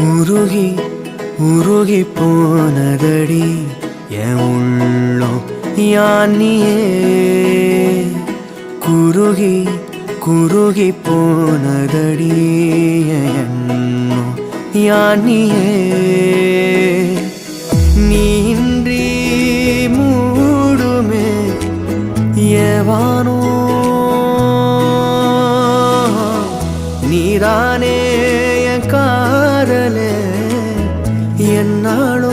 உருகி உருகி போனதடி என் உள்ளம் யானியே குருகி குருகி போனதடி என் எண்ணம் யானியே நீன்றி மூடுமே ஏவானோ நீதானே என் காதலே என்னாலும்